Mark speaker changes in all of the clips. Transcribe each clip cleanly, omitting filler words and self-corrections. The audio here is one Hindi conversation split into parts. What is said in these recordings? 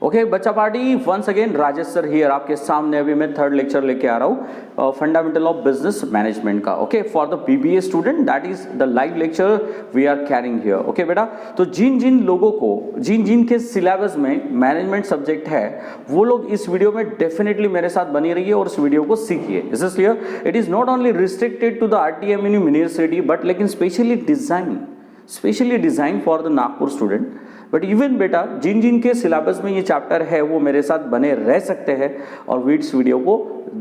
Speaker 1: ओके बच्चा party, once again Rajesh sir here, आपके सामने अभी मैं थर्ड लेक्चर लेके आ रहा हूँ फंडामेंटल ऑफ बिजनेस मैनेजमेंट का। Okay for the BBA student, that is the live lecture we are carrying here. Okay बेटा, तो जिन जिन लोगों को जिन के सिलेबस में मैनेजमेंट सब्जेक्ट है वो लोग इस वीडियो में डेफिनेटली मेरे साथ बनी रहिए और इस वीडियो को सीखिए। Is this clear? It is not only restricted to the RTM university but लेकिन specially design for the Nagpur student. But even बेटा जिन जिन के सिलेबस में ये चैप्टर है वो मेरे साथ बने रह सकते हैं और इस वीडियो को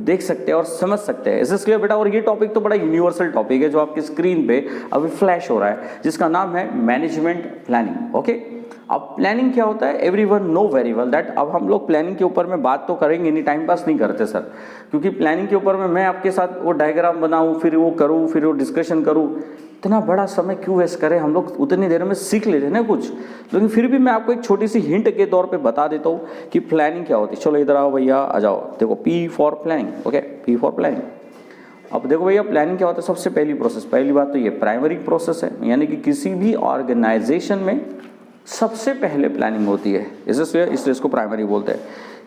Speaker 1: देख सकते हैं और समझ सकते हैं। इज क्लियर बेटा? और ये टॉपिक तो बड़ा यूनिवर्सल टॉपिक है जो आपकी स्क्रीन पे अभी फ्लैश हो रहा है, जिसका नाम है मैनेजमेंट प्लानिंग। ओके, अब प्लानिंग क्या होता है everyone know very well that. अब हम लोग प्लानिंग के ऊपर में बात तो करेंगे नहीं, टाइम पास नहीं करते सर, क्योंकि प्लानिंग के ऊपर में मैं आपके साथ वो डायग्राम बनाऊं, फिर वो करूं, फिर वो डिस्कशन करूं, इतना बड़ा समय क्यों वेस्ट करें, हम लोग उतनी देर में सीख लेते हैं ना कुछ। लेकिन फिर भी मैं आपको एक छोटी सी हिंट के तौर पे बता देता हूँ कि प्लानिंग क्या होती है। चलो इधर आओ भैया, आ जाओ, देखो P for planning. Okay, P for planning. अब देखो भैया प्लानिंग क्या होता है। सबसे पहली प्रोसेस, पहली बात तो ये प्राइमरी प्रोसेस है, यानी कि किसी भी ऑर्गेनाइजेशन में सबसे पहले प्लानिंग होती है, इसलिए इसको प्राइमरी बोलते हैं।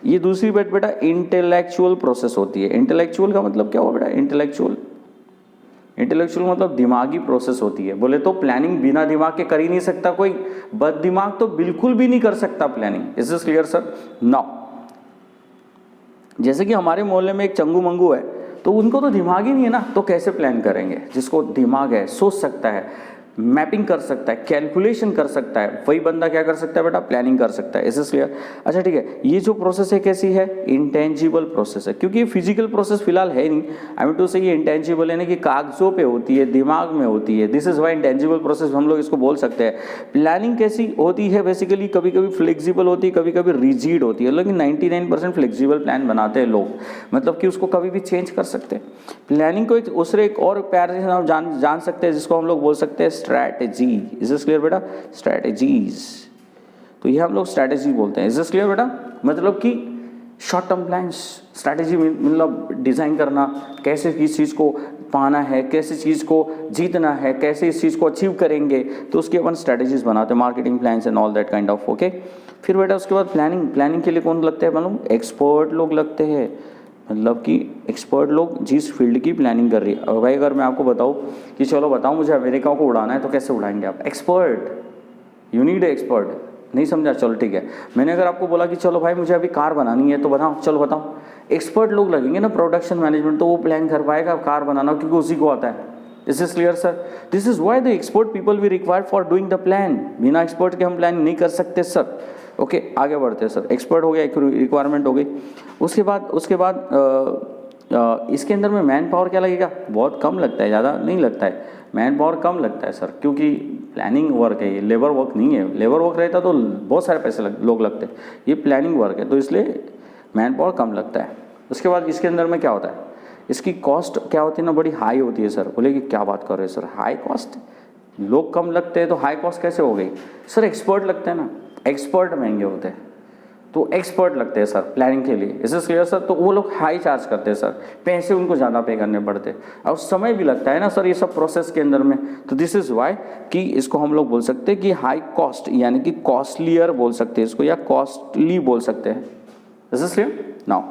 Speaker 1: ये दूसरी बात बेटा इंटेलेक्चुअल प्रोसेस होती है। इंटेलेक्चुअल का मतलब क्या हुआ बेटा? इंटेलेक्चुअल मतलब दिमागी प्रोसेस होती है। बोले तो प्लानिंग बिना दिमाग के कर ही नहीं सकता कोई, बद दिमाग तो बिल्कुल भी नहीं कर सकता planning. Is this clear sir? Now जैसे कि हमारे मोहल्ले में एक चंगू मंगू है, तो उनको तो दिमाग ही नहीं है ना, तो कैसे प्लान करेंगे? जिसको दिमाग है, सोच सकता है, मैपिंग कर सकता है, कैलकुलेशन कर सकता है, वही बंदा क्या कर सकता है बेटा? प्लानिंग कर सकता है। Is this clear? अच्छा ठीक है, ये जो प्रोसेस है कैसी है? इंटेंजिबल प्रोसेस है, क्योंकि ये फिजिकल प्रोसेस फिलहाल है नहीं। आई मीन टू से ये इंटेंजिबल है ना, कि कागजों पे होती है, दिमाग में होती है। This is why intangible process हम लोग इसको बोल सकते हैं। प्लानिंग कैसी होती है? बेसिकली कभी कभी फ्लेक्सिबल होती है, कभी कभी रिजिड होती है, लेकिन 99% फ्लेक्सिबल प्लान बनाते हैं लोग, मतलब कि उसको कभी भी चेंज कर सकते हैं। प्लानिंग को एक और प्यार से हम जान सकते हैं, जिसको हम लोग बोल सकते हैं स्ट्रैटेजी। इज दिस क्लियर बेटा? स्ट्रैटेजीज, तो ये हम लोग स्ट्रैटेजी बोलते हैं। इज दिस क्लियर बेटा? मतलब कि शॉर्ट टर्म प्लान्स। स्ट्रैटेजी मतलब डिजाइन करना, कैसे किस चीज़ को पाना है, कैसे चीज़ को जीतना है, कैसे इस चीज़ को अचीव करेंगे, तो उसके अपन स्ट्रैटेजीज बनाते हैं, marketing plans and all that kind of. Okay, फिर बेटा उसके बाद प्लानिंग के लिए कौन लगते हैं मालूम? एक्सपर्ट लोग लगते हैं, मतलब कि एक्सपर्ट लोग जिस फील्ड की प्लानिंग कर रही है। अब भाई अगर मैं आपको बताऊं कि चलो बताओ मुझे अमेरिका को उड़ाना है, तो कैसे उड़ाएंगे आप? Expert, you need expert. नहीं समझा? चलो ठीक है। मैंने अगर आपको बोला कि चलो भाई मुझे अभी कार बनानी है, तो बताओ, चलो बताओ, एक्सपर्ट लोग लगेंगे ना, प्रोडक्शन मैनेजमेंट, तो वो प्लान कर पाएगा कार बनाना, क्योंकि उसी को आता है। This is clear sir? This is why the expert people we require for doing the plan. बिना एक्सपर्ट के हम प्लान नहीं कर सकते सर। ओके, आगे बढ़ते हैं सर। एक्सपर्ट हो गया, एक रिक्वायरमेंट हो गई। उसके बाद इसके अंदर में मैन पावर क्या लगेगा? बहुत कम लगता है, ज़्यादा नहीं लगता है, मैन पावर कम लगता है सर, क्योंकि प्लानिंग वर्क है, ये लेबर वर्क नहीं है। लेबर वर्क रहता तो बहुत सारे पैसे लोग लगते, ये प्लानिंग वर्क है, तो इसलिए मैन पावर कम लगता है। उसके बाद इसके अंदर में क्या होता है? इसकी कॉस्ट क्या होती है ना, बड़ी हाई होती है सर। बोले कि क्या बात कर रहे हैं सर, हाई कॉस्ट? लोग कम लगते हैं तो हाई कॉस्ट कैसे हो गई? सर एक्सपर्ट लगते हैं ना, एक्सपर्ट महंगे होते हैं, तो एक्सपर्ट लगते हैं सर प्लानिंग के लिए। Is this clear sir? तो वो लोग हाई चार्ज करते हैं सर, पैसे उनको ज़्यादा पे करने पड़ते हैं, और समय भी लगता है ना सर ये सब प्रोसेस के अंदर में। तो दिस इज़ वाई कि इसको हम लोग बोल सकते हैं कि हाई कॉस्ट, यानी कि कॉस्टलियर बोल सकते हैं इसको, या कॉस्टली बोल सकते हैं। Is this clear? Now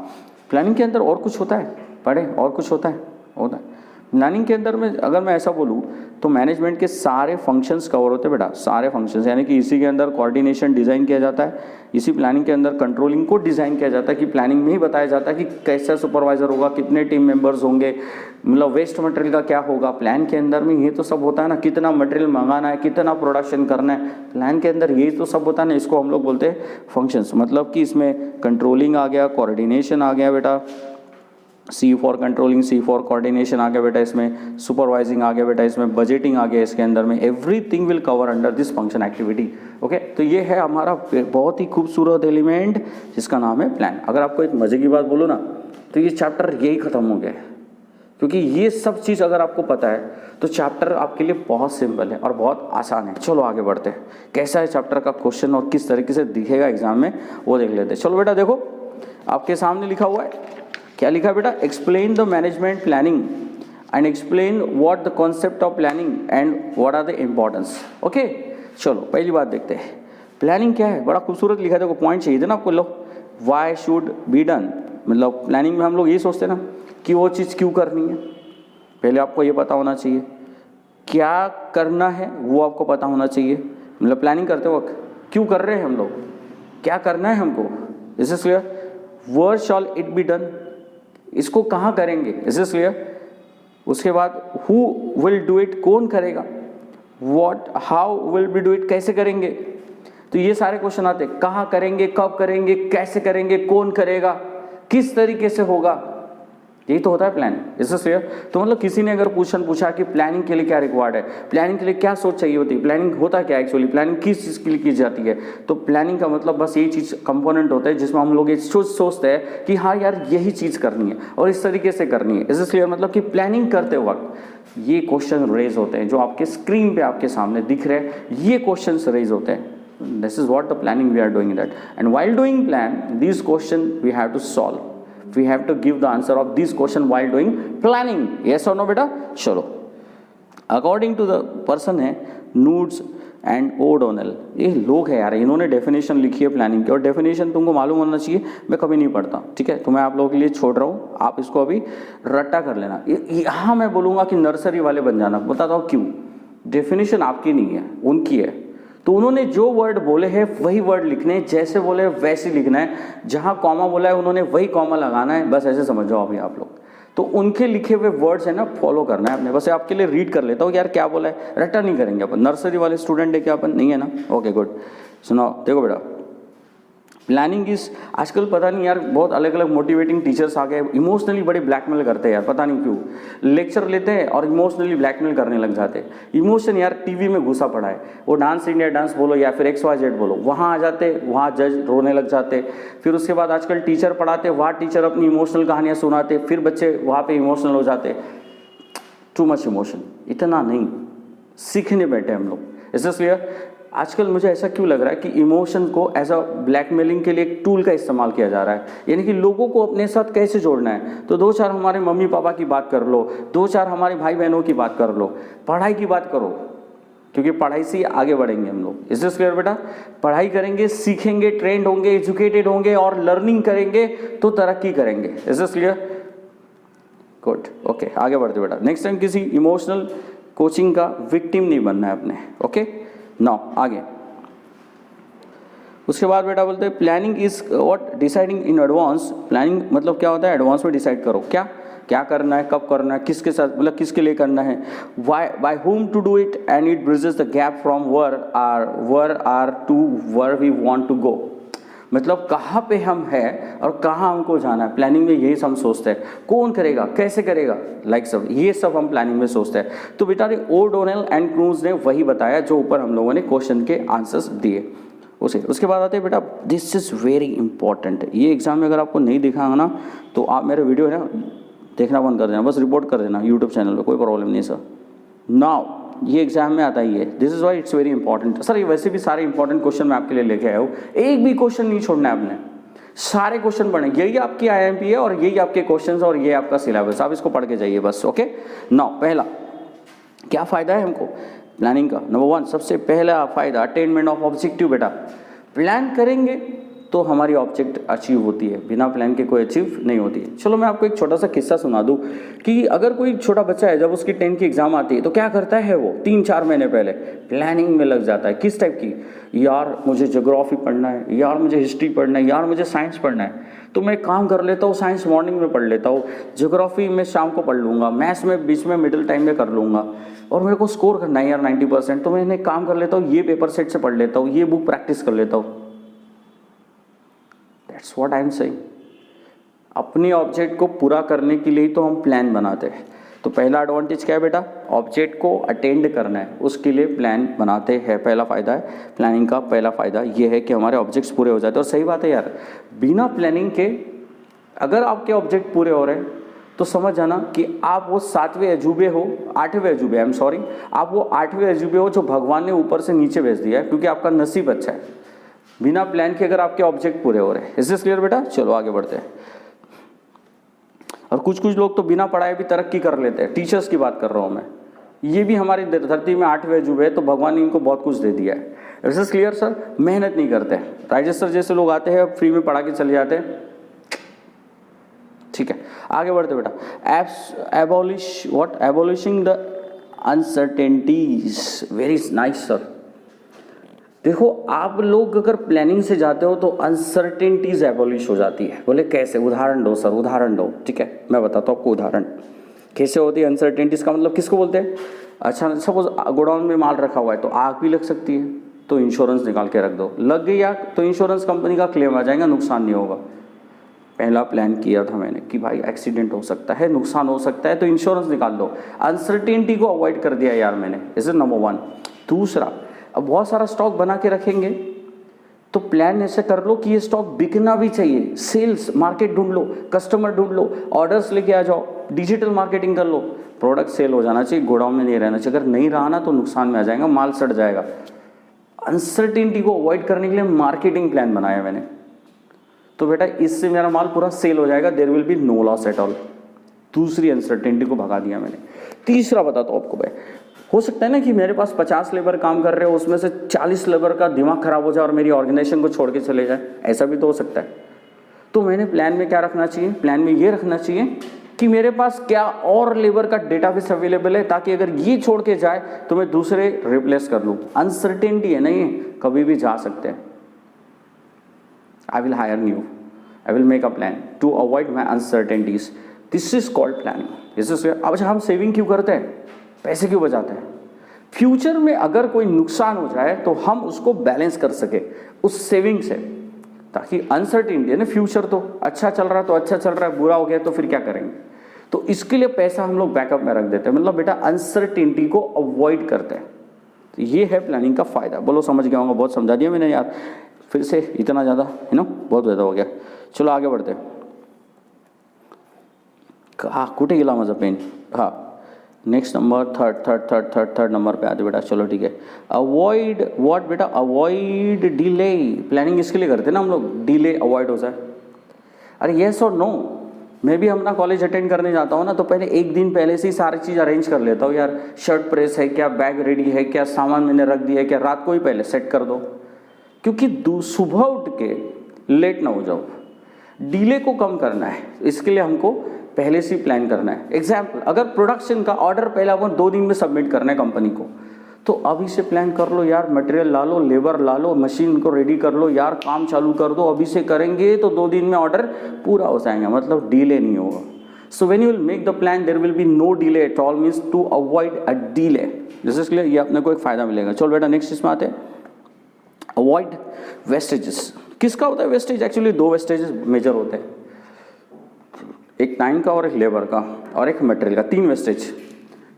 Speaker 1: planning के अंदर और कुछ होता है, पढ़े, और कुछ होता है। प्लानिंग के अंदर में अगर मैं ऐसा बोलूँ तो मैनेजमेंट के सारे फंक्शंस कवर होते हैं बेटा, सारे फंक्शंस, यानी कि इसी के अंदर कोऑर्डिनेशन डिज़ाइन किया जाता है, इसी प्लानिंग के अंदर कंट्रोलिंग को डिज़ाइन किया जाता है, कि प्लानिंग में ही बताया जाता है कि कैसा सुपरवाइजर होगा, कितने टीम मेंबर्स होंगे, मतलब वेस्ट मटेरियल का क्या होगा। प्लान के अंदर में ये तो सब होता है ना, कितना मटेरियल मंगाना है, कितना प्रोडक्शन करना है, प्लान के अंदर ये तो सब होता है ना। इसको हम लोग बोलते हैं फंक्शंस, मतलब कि इसमें कंट्रोलिंग आ गया, कोऑर्डिनेशन आ गया बेटा, C for controlling, C for coordination आ गया बेटा, इसमें सुपरवाइजिंग आ गया बेटा, इसमें बजटिंग आ गया, इसके अंदर में everything will cover under this function activity. Okay, तो ये है हमारा बहुत ही खूबसूरत एलिमेंट जिसका नाम है प्लान। अगर आपको एक मजे की बात बोलो ना, तो ये चैप्टर यही खत्म हो गया है, क्योंकि ये सब चीज़ अगर आपको पता है तो चैप्टर आपके लिए बहुत सिंपल है और बहुत आसान है। चलो आगे बढ़ते हैं, कैसा है चैप्टर का क्वेश्चन और किस तरीके से दिखेगा एग्जाम में वो देख लेते हैं। चलो बेटा देखो, आपके सामने लिखा हुआ है, क्या लिखा है बेटा? Explain the management planning and explain what the concept of planning and what are the importance. Okay, चलो पहली बात देखते हैं। प्लानिंग क्या है, बड़ा खूबसूरत लिखा है, देखो पॉइंट चाहिए थे ना आपको। लो, वाई शुड बी डन, मतलब प्लानिंग में हम लोग ये सोचते हैं ना कि वो चीज़ क्यों करनी है, पहले आपको ये पता होना चाहिए क्या करना है, वो आपको पता होना चाहिए। मतलब प्लानिंग करते वक्त क्यों कर रहे हैं हम लोग, क्या करना है हमको, is is clear. Word shawl it be done, इसको कहाँ करेंगे, इज इज क्लियर। उसके बाद हु विल डू इट, कौन करेगा, what how will be do it, कैसे करेंगे। तो ये सारे क्वेश्चन आते हैं, कहाँ करेंगे, कब करेंगे, कैसे करेंगे, कौन करेगा, किस तरीके से होगा, यही तो होता है प्लान, इससे क्लियर। तो मतलब किसी ने अगर क्वेश्चन पूछा कि प्लानिंग के लिए क्या रिक्वायर्ड है, प्लानिंग के लिए क्या सोच चाहिए होती है, प्लानिंग होता क्या एक्चुअली, प्लानिंग किस चीज़ के लिए की जाती है, तो प्लानिंग का मतलब बस यही चीज़ कंपोनेंट होता है जिसमें हम लोग ये सोचते हैं कि हाँ यार यही चीज़ करनी है और इस तरीके से करनी है, इससे क्लियर। मतलब कि प्लानिंग करते वक्त ये क्वेश्चन रेज होते हैं जो आपके स्क्रीन पे आपके सामने दिख रहे हैं, ये क्वेश्चन रेज होते हैं। This is what the planning we are doing that, and while doing plan these question we have to solve, we have to give the answer of this question while doing planning, yes or no बेटा। चलो, according to the person है नूड्स एंड ओडोनेल, ये लोग है यार, इन्होंने डेफिनेशन लिखी है प्लानिंग की, और डेफिनेशन तुमको मालूम होना चाहिए, मैं कभी नहीं पढ़ता, ठीक है, तो मैं आप लोगों के लिए छोड़ रहा हूँ, आप इसको अभी रट्टा कर लेना। यहाँ मैं बोलूँगा कि नर्सरी वाले बन जाना, बताता हूँ क्यों। डेफिनेशन आपकी नहीं है, उनकी है, तो उन्होंने जो वर्ड बोले हैं वही वर्ड लिखने हैं, जैसे बोले वैसे लिखना है, जहाँ कॉमा बोला है उन्होंने वही कॉमा लगाना है, बस ऐसे समझ जाओ अभी आप लोग। तो उनके लिखे हुए वर्ड्स है ना फॉलो करना है आपने, बस आपके लिए रीड कर लेता हूँ यार क्या बोला है, रट्टा नहीं करेंगे अपन, नर्सरी वाले स्टूडेंट है क्या अपन, नहीं है ना, ओके गुड। सुनो देखो बेटा, प्लानिंग इज, आजकल पता नहीं यार बहुत अलग अलग मोटिवेटिंग टीचर्स आ गए, इमोशनली बड़े ब्लैकमेल करते हैं यार, पता नहीं क्यों लेक्चर लेते हैं और इमोशनली ब्लैकमेल करने लग जाते हैं। इमोशन यार टीवी में घुसा पड़ा है, वो डांस इंडिया डांस बोलो या फिर XYZ बोलो, वहाँ आ जाते, वहाँ जज रोने लग जाते, फिर उसके बाद आजकल टीचर पढ़ाते, वहाँ टीचर अपनी इमोशनल कहानियाँ सुनाते, फिर बच्चे वहाँ पर इमोशनल हो जाते। टू मच इमोशन, इतना नहीं, सीखने बैठे हम लोग, इसलिए आजकल मुझे ऐसा क्यों लग रहा है कि इमोशन को एज अ ब्लैकमेलिंग के लिए एक टूल का इस्तेमाल किया जा रहा है, यानी कि लोगों को अपने साथ कैसे जोड़ना है। तो दो चार हमारे मम्मी पापा की बात कर लो, दो चार हमारे भाई बहनों की बात कर लो, पढ़ाई की बात करो, क्योंकि पढ़ाई से ही आगे बढ़ेंगे हम लोग, इज दिस क्लियर बेटा। पढ़ाई करेंगे, सीखेंगे, ट्रेंड होंगे, एजुकेटेड होंगे और लर्निंग करेंगे तो तरक्की करेंगे, is this clear, good, okay आगे बढ़ते बेटा। नेक्स्ट टाइम किसी इमोशनल कोचिंग का विक्टिम नहीं बनना है अपने, ओके नाउ आगे। उसके बाद बेटा बोलते हैं planning is what deciding in advance. Planning मतलब क्या होता है, एडवांस में डिसाइड करो क्या क्या करना है, कब करना है, किसके साथ, मतलब किसके लिए करना है, by whom to do it, and it bridges the gap from where are to where we want to go. मतलब कहाँ पे हम हैं और कहाँ हमको जाना है, प्लानिंग में यही हम सोचते हैं, कौन करेगा, कैसे करेगा, लाइक सब ये सब हम प्लानिंग में सोचते हैं। तो बेटा ओडोनेल एंड क्रूज ने वही बताया जो ऊपर हम लोगों ने क्वेश्चन के आंसर्स दिए। उसके बाद आते हैं बेटा, दिस इज़ वेरी इंपॉर्टेंट, ये एग्जाम में अगर आपको नहीं दिखागा ना तो आप मेरे वीडियो है ना देखना बंद कर देना, बस रिपोर्ट कर देना यूट्यूब चैनल पर, कोई प्रॉब्लम नहीं सर। नाउ ये एग्जाम में आता ही है, this is why it's very important. Sir ये वैसे भी सारे इंपॉर्टेंट क्वेश्चन मैं आपके लिए लेके आया हूँ, एक भी क्वेश्चन नहीं छोड़ना है आपने, सारे क्वेश्चन पढ़े, यही आपकी IIMP है और यही आपके क्वेश्चंस और ये आपका सिलेबस, आप इसको पढ़ के जाइए बस, ओके। नाउ पहला क्या फ़ायदा है हमको प्लानिंग का, नंबर 1 सबसे पहला फ़ायदा अटेनमेंट ऑफ ऑब्जेक्टिव। बेटा प्लान करेंगे तो हमारी ऑब्जेक्ट अचीव होती है, बिना प्लान के कोई अचीव नहीं होती है। चलो मैं आपको एक छोटा सा किस्सा सुना दूं कि अगर कोई छोटा बच्चा है, जब उसकी 10th की एग्जाम आती है तो क्या करता है वो 3-4 महीने पहले प्लानिंग में लग जाता है। किस टाइप की, यार मुझे ज्योग्राफी पढ़ना है, यार मुझे हिस्ट्री पढ़ना है, यार मुझे साइंस पढ़ना है, तो मैं काम कर लेता हूँ, साइंस मॉर्निंग में पढ़ लेता हूँ, ज्योग्राफी में शाम को पढ़ लूँगा, मैथ्स में बीच में मिडिल टाइम में कर लूँगा, और मेरे को स्कोर करना है यार 90%, तो मैं काम कर लेता हूँ, ये पेपर सेट से पढ़ लेता हूँ, ये बुक प्रैक्टिस कर लेता हूँ। That's what I am saying. अपनी ऑब्जेक्ट को पूरा करने के लिए तो हम प्लान बनाते हैं। तो पहला एडवांटेज क्या है बेटा, ऑब्जेक्ट को अटेंड करना है, उसके लिए प्लान बनाते हैं, पहला फ़ायदा है प्लानिंग का। पहला फ़ायदा ये है कि हमारे ऑब्जेक्ट्स पूरे हो जाते हैं। और सही बात है यार, बिना प्लानिंग के अगर आपके ऑब्जेक्ट पूरे हो रहे हैं तो समझ जाना कि आप वो 7वें अजूबे हो, 8वें अजूबे, आप वो 8वें अजूबे हो जो भगवान ने ऊपर से नीचे भेज दिया है, क्योंकि आपका नसीब अच्छा है। बिना प्लान के अगर आपके ऑब्जेक्ट पूरे हो रहे हैं, इज दिस क्लियर बेटा। चलो आगे बढ़ते हैं। और कुछ लोग तो बिना पढ़ाए भी तरक्की कर लेते हैं, टीचर्स की बात कर रहा हूँ मैं, ये भी हमारी धरती में 8वें अजूबे है, तो भगवान ने इनको बहुत कुछ दे दिया है। Is this clear sir? मेहनत नहीं करते। राजेश सर जैसे लोग आते हैं फ्री में पढ़ा के चले जाते हैं। ठीक है, आगे बढ़ते बेटा। Abolishing the uncertainties. Very nice sir. देखो आप लोग अगर प्लानिंग से जाते हो तो अनसर्टेनिटीज एबॉलिश हो जाती है। बोले कैसे? उदाहरण दो सर, उदाहरण दो। ठीक है, मैं बताता हूँ आपको उदाहरण कैसे होती है अनसर्टेनिटीज का मतलब किसको बोलते हैं। अच्छा सपोज गोडाउन में माल रखा हुआ है तो आग भी लग सकती है, तो इंश्योरेंस निकाल के रख दो। लग गई आग तो इंश्योरेंस कंपनी का क्लेम आ जाएगा, नुकसान नहीं होगा। पहला प्लान किया था मैंने कि भाई एक्सीडेंट हो सकता है, नुकसान हो सकता है, तो इंश्योरेंस निकाल दो। अनसर्टेनिटी को अवॉइड कर दिया यार मैंने। Is number 1। दूसरा, अब बहुत सारा स्टॉक बना के रखेंगे तो प्लान ऐसे कर लो कि ये स्टॉक बिकना भी चाहिए। सेल्स मार्केट ढूंढ लो, कस्टमर ढूंढ लो, ऑर्डर्स लेके आ जाओ, डिजिटल मार्केटिंग कर लो। प्रोडक्ट सेल हो जाना चाहिए, गोडाउन में नहीं रहना चाहिए। अगर नहीं रहा ना तो नुकसान में आ जाएगा, माल सड़ जाएगा। अनसर्टेनिटी को अवॉइड करने के लिए मार्केटिंग प्लान बनाया मैंने। तो बेटा इससे मेरा माल पूरा सेल हो जाएगा, there will be no loss at all. दूसरी अनसर्टेनिटी को भगा दिया मैंने। तीसरा बताता हूँ आपको भाई, हो सकता है ना कि मेरे पास 50 लेबर काम कर रहे हो, उसमें से 40 लेबर का दिमाग खराब हो जाए और मेरी ऑर्गेनाइजेशन को छोड़ के चले जाए, ऐसा भी तो हो सकता है। तो मैंने प्लान में क्या रखना चाहिए? प्लान में ये रखना चाहिए कि मेरे पास क्या और लेबर का डेटाबेस अवेलेबल है, ताकि अगर ये छोड़ के जाए तो मैं दूसरे रिप्लेस कर लूँ। अनसर्टेनिटी है ना ये, कभी भी जा सकते हैं। I will hire new. I will make a plan to avoid my uncertainties. This is called planning. This is अब हम सेविंग क्यों करते हैं? पैसे क्यों बचाते हैं? फ्यूचर में अगर कोई नुकसान हो जाए तो हम उसको बैलेंस कर सके उस सेविंग से, ताकि अनसर्टेनिटी है ना, फ्यूचर तो अच्छा चल रहा है तो अच्छा चल रहा है, बुरा हो गया तो फिर क्या करेंगे। तो इसके लिए पैसा हम लोग बैकअप में रख देते हैं, मतलब बेटा अनसर्टेनिटी को अवॉइड करते हैं। तो ये है प्लानिंग का फायदा। बोलो समझ गया होगा, बहुत समझा दिया मैंने यार, फिर से इतना ज़्यादा है ना, बहुत ज़्यादा हो गया। चलो आगे बढ़ते हैं। हाँ कुठे गेला माझा पेन? हाँ नेक्स्ट नंबर थर्ड नंबर पे आते बेटा। चलो ठीक है, अवॉइड व्हाट बेटा? Avoid delay. प्लानिंग इसके लिए करते हैं ना हम लोग, डिले अवॉइड हो जाए। अरे येस और नो, मैं भी अपना कॉलेज अटेंड करने जाता हूँ ना तो पहले एक दिन पहले से ही सारी चीज़ अरेंज कर लेता हूँ यार। शर्ट प्रेस है क्या, बैग रेडी है क्या, सामान मैंने रख दिया है क्या, रात को ही पहले सेट कर दो, क्योंकि सुबह उठ के लेट ना हो जाओ। डिले को कम करना है, इसके लिए हमको पहले से प्लान करना है। एग्जाम्पल, अगर प्रोडक्शन का ऑर्डर पहले अपन 2 दिन में सबमिट करना है कंपनी को, तो अभी से प्लान कर लो यार, मटेरियल ला लो, लेबर ला लो, मशीन को रेडी कर लो यार, काम चालू कर दो। अभी से करेंगे तो 2 दिन में ऑर्डर पूरा हो जाएगा, मतलब डिले नहीं होगा। So when you will make the plan there will be no delay at all, means to avoid a delay. This is clear, ये अपने को एक फायदा मिलेगा। चलो बेटा नेक्स्ट इसमें आते हैं, अवॉइड वेस्टेजेस। किसका होता है वेस्टेज? एक्चुअली 2 वेस्टेजेस मेजर होते हैं, एक टाइम का और एक लेबर का और एक मटेरियल का। 3 wastage,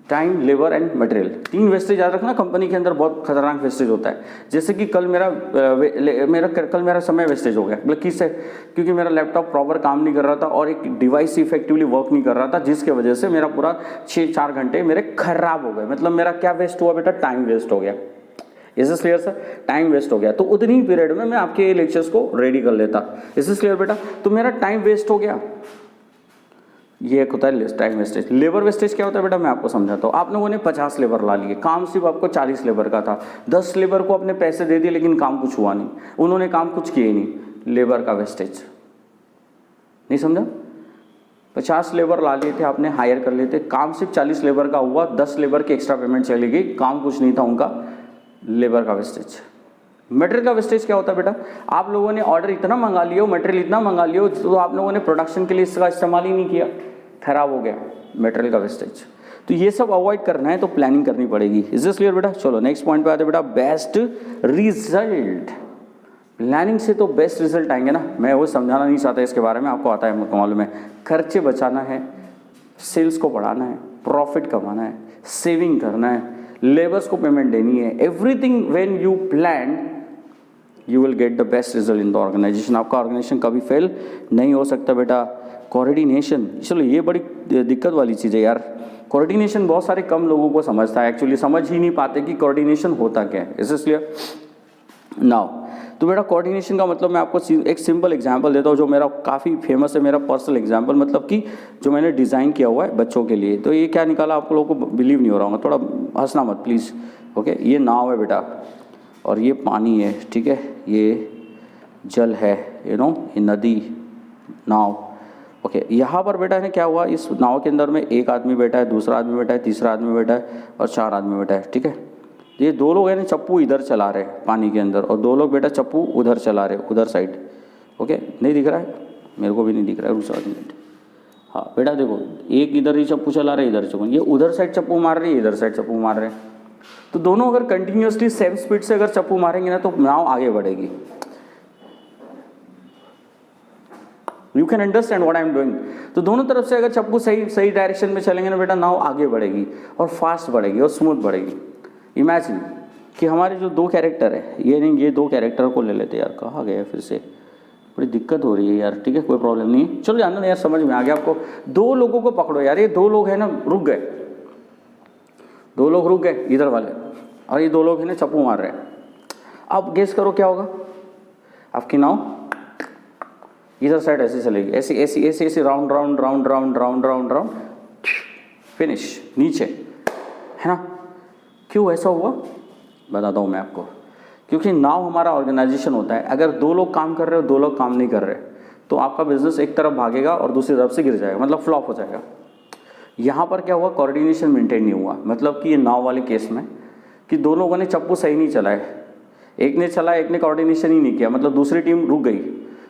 Speaker 1: time, labour and material. 3 wastage याद रखना, कंपनी के अंदर बहुत खतरनाक वेस्टेज होता है। जैसे कि कल मेरा समय वेस्टेज हो गया, मतलब किससे? क्योंकि मेरा लैपटॉप प्रॉपर काम नहीं कर रहा था और एक डिवाइस इफेक्टिवली वर्क नहीं कर रहा था, जिसके वजह से मेरा पूरा 4 घंटे मेरे खराब हो गए। मतलब मेरा क्या वेस्ट हुआ बेटा? टाइम वेस्ट हो गया। Is this clear sir? Time waste हो गया, तो उतनी ही पीरियड में मैं आपके लेक्चर्स को रेडी कर लेता। इज दिस क्लियर बेटा? तो मेरा टाइम वेस्ट हो गया, ये एक होता है टाइम वेस्टेज। लेबर वेस्टेज क्या होता है बेटा? मैं आपको समझाता हूँ। आप लोगों ने 50 लेबर ला लिए, काम सिर्फ आपको 40 लेबर का था। 10 लेबर को अपने पैसे दे दिए लेकिन काम कुछ हुआ नहीं, उन्होंने काम कुछ किए नहीं। लेबर का वेस्टेज, नहीं समझा? 50 लेबर ला लिए थे आपने, हायर कर लेते, काम सिर्फ 40 लेबर का हुआ, 10 लेबर की एक्स्ट्रा पेमेंट चली गई, काम कुछ नहीं था उनका। लेबर का वेस्टेज। मटेरियल का वेस्टेज क्या होता है बेटा? आप लोगों ने ऑर्डर इतना मंगा लिया, मटेरियल इतना मंगा लिया, तो आप लोगों ने प्रोडक्शन के लिए इसका इस्तेमाल ही नहीं किया, खराब हो गया, मटेरियल का वेस्टेज। तो ये सब अवॉइड करना है तो प्लानिंग करनी पड़ेगी। इज दिस क्लियर बेटा? चलो नेक्स्ट पॉइंट पे आते बेटा, बेस्ट रिजल्ट। प्लानिंग से तो बेस्ट रिजल्ट आएंगे ना, मैं वो समझाना नहीं चाहता इसके बारे में, आपको आता है, मुझको मालूम है। खर्चे बचाना है, सेल्स को बढ़ाना है, प्रॉफिट कमाना है, सेविंग करना है, लेबर्स को पेमेंट देनी है। Everything when you plan you will get the best result in the organisation. आपका ऑर्गेनाइजेशन कभी फेल नहीं हो सकता बेटा। कोऑर्डिनेशन, चलो ये बड़ी दिक्कत वाली चीज़ है यार। कोऑर्डिनेशन बहुत सारे कम लोगों को समझता है, एक्चुअली समझ ही नहीं पाते कि कोऑर्डिनेशन होता क्या है। इसलिए नाउ तो बेटा कोऑर्डिनेशन का मतलब मैं आपको एक सिंपल एग्जांपल देता हूँ जो मेरा काफ़ी फेमस है, मेरा पर्सनल एग्जांपल, मतलब कि जो मैंने डिज़ाइन किया हुआ है बच्चों के लिए। तो ये क्या निकाला, आप लोगों को बिलीव नहीं हो रहा होगा, थोड़ा हंसना मत प्लीज़, ओके। ये नाव है बेटा, और ये पानी है, ठीक है, ये जल है, ये नदी, नाव। ओके, यहाँ पर बेटा है क्या हुआ, इस नाव के अंदर में एक आदमी बैठा है, दूसरा आदमी बैठा है, तीसरा आदमी बैठा है और 4 आदमी बैठा है, ठीक है। ये 2 लोग है ना चप्पू इधर चला रहे हैं पानी के अंदर, और 2 लोग बेटा चप्पू उधर चला रहे, उधर साइड। ओके, नहीं दिख रहा है, मेरे को भी नहीं दिख रहा है, रुक जाओ मिनट। हाँ बेटा देखो, एक इधर ही चप्पू चला रहे, इधर चप्पू, ये उधर साइड चप्पू मार रही है, इधर साइड चप्पू मार रहे हैं। तो दोनों अगर कंटिन्यूसली सेम स्पीड से अगर चप्पू मारेंगे ना तो नाव आगे बढ़ेगी। You can understand what I am doing. तो दोनों तरफ से अगर चप्पू सही डायरेक्शन में चलेंगे ना बेटा, नाव आगे बढ़ेगी और फास्ट बढ़ेगी और स्मूथ बढ़ेगी। इमेजिन कि हमारे जो 2 कैरेक्टर है, ये नहीं, ये 2 कैरेक्टर को ले लेते यार, कहाँ गए फिर से, बड़ी दिक्कत हो रही है यार, ठीक है कोई प्रॉब्लम नहीं है, चलो जानना यार, समझ में आ गया आपको। 2 लोगों को पकड़ो यार, ये 2 लोग है ना रुक गए, 2 लोग रुक गए इधर वाले, और ये 2 लोग है ना चप्पू मार रहे हैं। अब गेस करो क्या होगा, आपकी नाव इधर साइड ऐसे चलेगी, ऐसी ऐसी ऐसी ऐसी round round round round round round round, finish नीचे, है ना। क्यों ऐसा हुआ बताता हूँ मैं आपको। क्योंकि नाव हमारा ऑर्गेनाइजेशन होता है, अगर 2 लोग काम कर रहे हो, 2 लोग काम नहीं कर रहे, तो आपका बिजनेस एक तरफ भागेगा और दूसरी तरफ से गिर जाएगा, मतलब फ्लॉप हो जाएगा। यहाँ पर क्या हुआ, कोऑर्डिनेशन मेंटेन नहीं हुआ, मतलब कि ये नाव वाले केस में कि 2 लोगों ने चप्पू सही नहीं चलाए, एक ने चलाया, एक ने कोऑर्डिनेशन ही नहीं किया, मतलब दूसरी टीम रुक गई।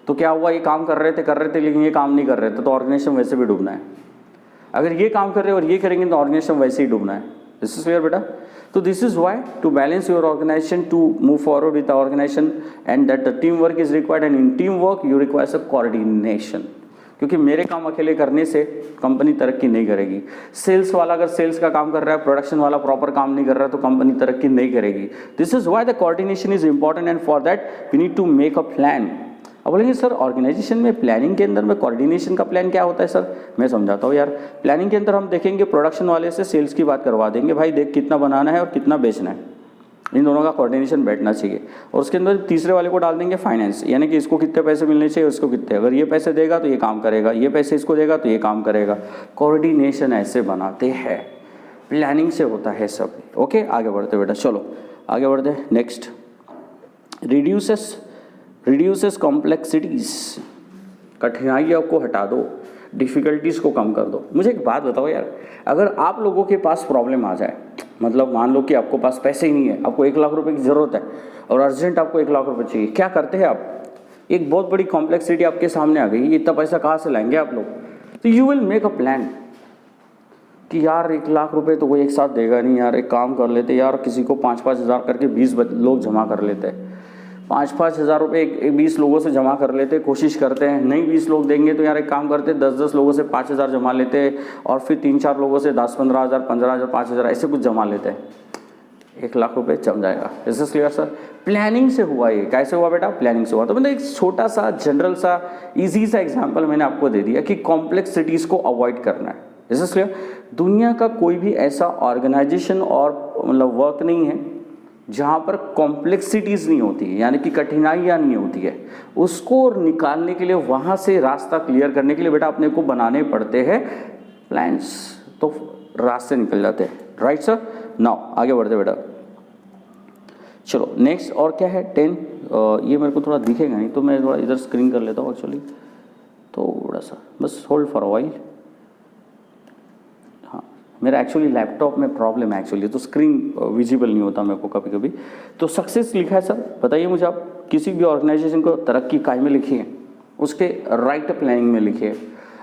Speaker 1: तो क्या हुआ, ये काम कर रहे थे लेकिन ये काम नहीं कर रहे थे, तो ऑर्गेनाइजेशन वैसे भी डूबना है। अगर ये काम कर रहे और ये करेंगे तो ऑर्गेनाइजेशन वैसे ही डूबना है। दिस इज क्लियर बेटा। तो this is why to balance your organisation, to move forward with the organisation and that the team work is required, and in team work you requires a coordination. क्योंकि मेरे काम अकेले करने से कंपनी तरक्की नहीं करेगी। सेल्स वाला अगर सेल्स का काम कर रहा है, प्रोडक्शन वाला प्रॉपर काम नहीं कर रहा है, तो कंपनी तरक्की नहीं करेगी। This is why the coordination is important, and for that we need to make a plan. अब बोलेंगे सर ऑर्गेनाइजेशन में प्लानिंग के अंदर में कोऑर्डिनेशन का प्लान क्या होता है सर, मैं समझाता हूँ यार। प्लानिंग के अंदर हम देखेंगे, प्रोडक्शन वाले से सेल्स की बात करवा देंगे, भाई देख कितना बनाना है और कितना बेचना है, इन दोनों का कोऑर्डिनेशन बैठना चाहिए। और उसके अंदर तीसरे वाले को डाल देंगे फाइनेंस, यानी कि इसको कितने पैसे मिलने चाहिए, उसको कितने, अगर ये पैसे देगा तो ये काम करेगा, ये पैसे इसको देगा तो ये काम करेगा। कोऑर्डिनेशन ऐसे बनाते हैं, प्लानिंग से होता है सब। ओके, आगे बढ़ते बेटा, चलो आगे बढ़ते। नेक्स्ट, रिड्यूसेस कॉम्प्लेक्सिटीज, कठिनाइयों को हटा दो, डिफ़िकल्टीज़ को कम कर दो। मुझे एक बात बताओ यार, अगर आप लोगों के पास प्रॉब्लम आ जाए, मतलब मान लो कि आपको पास पैसे ही नहीं है, आपको 1 लाख रुपए की ज़रूरत है और अर्जेंट आपको 1 लाख रुपए चाहिए, क्या करते हैं आप? एक बहुत बड़ी कॉम्प्लेक्सिटी आपके सामने आ गई, इतना पैसा कहाँ से लाएंगे आप लोग? तो you will make a plan कि यार 1 लाख रुपए तो कोई एक साथ देगा नहीं यार, एक काम कर लेते यार, किसी को 5-5 हज़ार करके 20 लोग जमा कर लेते हैं, 5-5 हज़ार रुपये 20 लोगों से जमा कर लेते, कोशिश करते हैं, नहीं 20 लोग देंगे तो यार एक काम करते 10-10 लोगों से 5 हज़ार जमा लेते, और फिर 3-4 लोगों से 10-15 हज़ार, 15 हज़ार, 5 हज़ार, ऐसे कुछ जमा लेते हैं, 1 लाख रुपए जम जाएगा। Is this clear sir? Planning से हुआ ये। कैसे हुआ बेटा? प्लानिंग से हुआ। तो मैंने एक छोटा सा जनरल सा ईजी सा एग्जाम्पल मैंने आपको दे दिया कि कॉम्प्लेक्सिटीज़ को अवॉइड करना है। Is this clear? दुनिया का कोई भी ऐसा ऑर्गेनाइजेशन और मतलब वर्क नहीं है जहाँ पर कॉम्प्लेक्सिटीज़ नहीं होती है, यानी कि कठिनाइयाँ नहीं होती है। उसको निकालने के लिए, वहाँ से रास्ता क्लियर करने के लिए बेटा अपने को बनाने पड़ते हैं प्लान्स, तो रास्ते निकल जाते हैं। Right sir? नाउ आगे बढ़ते बेटा, चलो नेक्स्ट। और क्या है? 10। ये मेरे को थोड़ा दिखेगा नहीं तो मैं थोड़ा इधर स्क्रीन कर लेता हूँ एक्चुअली, थोड़ा सा बस होल्ड फॉर अ व्हाइल। मेरा एक्चुअली लैपटॉप में प्रॉब्लम है एक्चुअली, तो स्क्रीन विजिबल नहीं होता मेरे को कभी कभी। तो सक्सेस लिखा है सर, बताइए मुझे आप, किसी भी ऑर्गेनाइजेशन को तरक्की काय में लिखी है? उसके राइट प्लानिंग में लिखी है।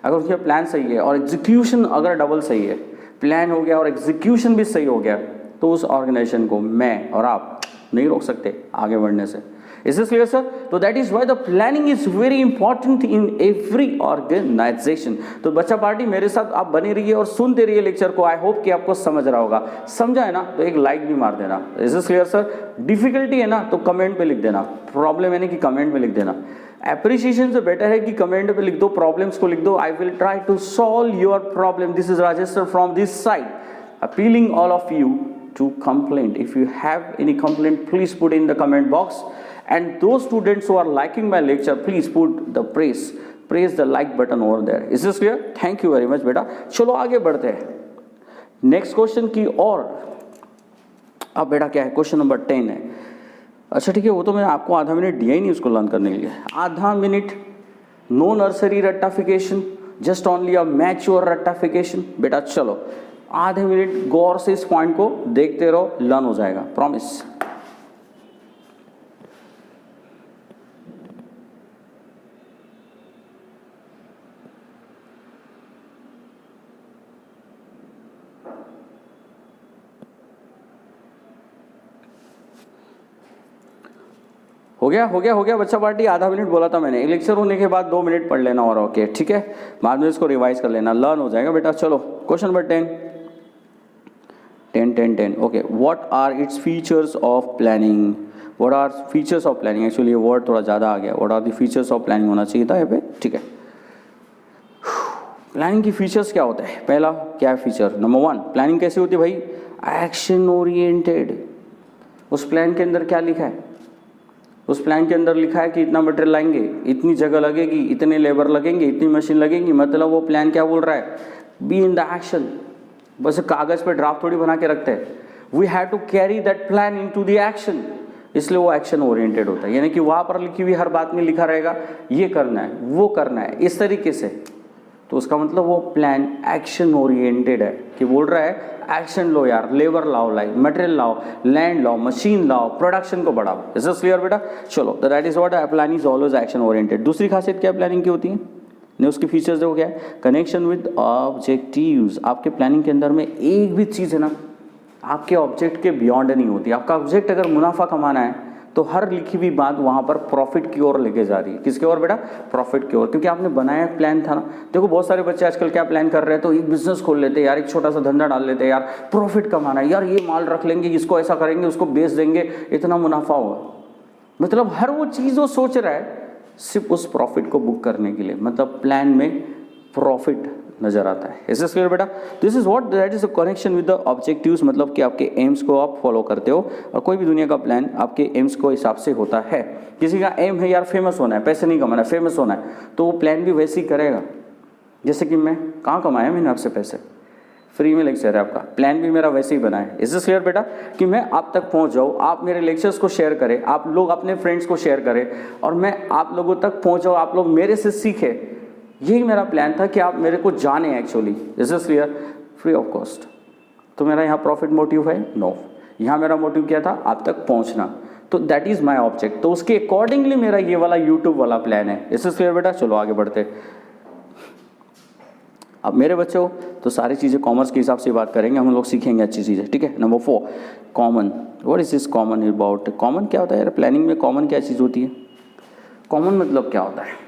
Speaker 1: अगर उसका प्लान सही है और एग्जीक्यूशन अगर डबल सही है, प्लान हो गया और एग्जीक्यूशन भी सही हो गया, तो उस ऑर्गेनाइजेशन को मैं और आप नहीं रोक सकते आगे बढ़ने से। Is this clear sir? तो that is why the planning is very important in every organization। तो बच्चा पार्टी मेरे साथ आप बने रहिए और सुनते रहिए लेक्चर को। आई होप कि आपको समझ रहा होगा। समझा है ना? तो एक लाइक भी मार देना। Is this clear sir? Difficulty है ना तो कमेंट पे लिख देना, प्रॉब्लम है ना कि कमेंट में लिख देना। एप्रिसिएशन से बेटर है कि कमेंट पे लिख दो, प्रॉब्लम्स को लिख दो। I will try to solve your problem. This is Rajesh sir from this side, appealing all of you to complaint. If you have any complaint, please put in the comment box, and those students who are liking my lecture, please put the praise the like button over there. Is this clear? Thank you very much बेटा। चलो आगे बढ़ते हैं नेक्स्ट क्वेश्चन की। और अब बेटा क्या है? क्वेश्चन नंबर 10 है, अच्छा ठीक है, वो तो मैंने आपको आधा मिनट दिया ही नहीं उसको लर्न करने के लिए। आधा मिनट नो नर्सरी रट्टाफिकेशन, जस्ट ओनली अ मैच्योर रट्टाफिकेशन। बेटा चलो आधे मिनट गौर से इस पॉइंट को देखते रहो, लर्न हो जाएगा, प्रॉमिस। हो गया बच्चा पार्टी। आधा मिनट बोला था मैंने, लेक्चर होने के बाद 2 मिनट पढ़ लेना और ओके ठीक है, बाद में इसको रिवाइज कर लेना, लर्न हो जाएगा बेटा। चलो question number 10 okay. What are its features of planning? What are features of planning? Actually ये वर्ड थोड़ा ज़्यादा आ गया, what are the features of planning होना चाहिए था यहाँ पे, ठीक है। प्लानिंग की फीचर्स क्या होता है? पहला क्या है फीचर? नंबर 1, प्लानिंग कैसी होती है भाई? Action oriented. उस प्लान के अंदर क्या लिखा है? उस प्लान के अंदर लिखा है कि इतना मटेरियल लाएंगे, इतनी जगह लगेगी, इतने लेबर लगेंगे, इतनी मशीन लगेंगी, मतलब वो प्लान क्या बोल रहा है? Be in the action. बस कागज पे ड्राफ्ट थोड़ी बना के रखते हैं, we have to carry that plan into the action, इसलिए वो एक्शन ओरिएंटेड होता है। यानी कि वहां पर लिखी हुई हर बात में लिखा रहेगा ये करना है, वो करना है, इस तरीके से, तो उसका मतलब वो प्लान एक्शन ओरिएंटेड है, कि बोल रहा है एक्शन लो यार, लेबर लाओ, लाइक मटेरियल लाओ, लैंड लाओ, मशीन लाओ, प्रोडक्शन को बढ़ाओ। इज दिस क्लियर बेटा? चलो, that is what plan is always action oriented. दूसरी खासियत क्या प्लानिंग की होती है? ने उसकी फीचर्स देखो क्या है? Connection with objectives. आपके प्लानिंग के अंदर में एक भी चीज़ है ना आपके ऑब्जेक्ट के बियॉन्ड नहीं होती। आपका ऑब्जेक्ट अगर मुनाफा कमाना है तो हर लिखी हुई बात वहाँ पर प्रॉफिट की ओर लेके जा रही है। किसके ओर बेटा? प्रॉफिट की ओर, क्योंकि आपने बनाया प्लान था ना। देखो बहुत सारे बच्चे आजकल क्या प्लान कर रहे हैं, तो एक बिजनेस खोल लेते हैं यार, एक छोटा सा धंधा डाल लेते हैं यार, प्रॉफिट कमाना है यार, ये माल रख लेंगे, इसको ऐसा करेंगे, उसको बेच देंगे, इतना मुनाफा होगा। मतलब हर वो चीज़ वो सोच रहा है सिर्फ उस प्रॉफिट को बुक करने के लिए, मतलब प्लान में प्रॉफिट नजर आता है। इज दिस क्लियर बेटा? This is what that is a connection with the objectives, मतलब कि आपके एम्स को आप फॉलो करते हो, और कोई भी दुनिया का प्लान आपके एम्स को हिसाब से होता है। किसी का एम है यार फेमस होना है, पैसे नहीं कमाना है, फेमस होना है, तो वो प्लान भी वैसे ही करेगा। जैसे कि मैं कहाँ कमाया मैंने आपसे पैसे, फ्री में लेक्चर है आपका, प्लान भी मेरा वैसे ही बना है। इज दिस क्लियर बेटा? कि मैं आप तक पहुंच जाऊँ, आप मेरे लेक्चर्स को शेयर करें, आप लोग अपने फ्रेंड्स को शेयर करें, और मैं आप लोगों तक पहुंचाऊँ, आप लोग मेरे से सीखें। यही मेरा प्लान था कि आप मेरे को जाने actually. Is this clear? Free of cost. तो मेरा यहाँ प्रॉफिट मोटिव है? नो। यहाँ मेरा मोटिव क्या था? आप तक पहुँचना। तो दैट इज माई ऑब्जेक्ट, तो उसके अकॉर्डिंगली मेरा ये वाला यूट्यूब वाला प्लान है। इज दिस क्लियर बेटा? चलो आगे बढ़ते। अब मेरे बच्चों तो सारी चीज़ें कॉमर्स के हिसाब से बात करेंगे, हम लोग सीखेंगे अच्छी चीज़ें, ठीक है। Number 4, common. What is this common about? Common क्या होता है यार प्लानिंग में? कॉमन क्या चीज़ होती है? कॉमन मतलब क्या होता है?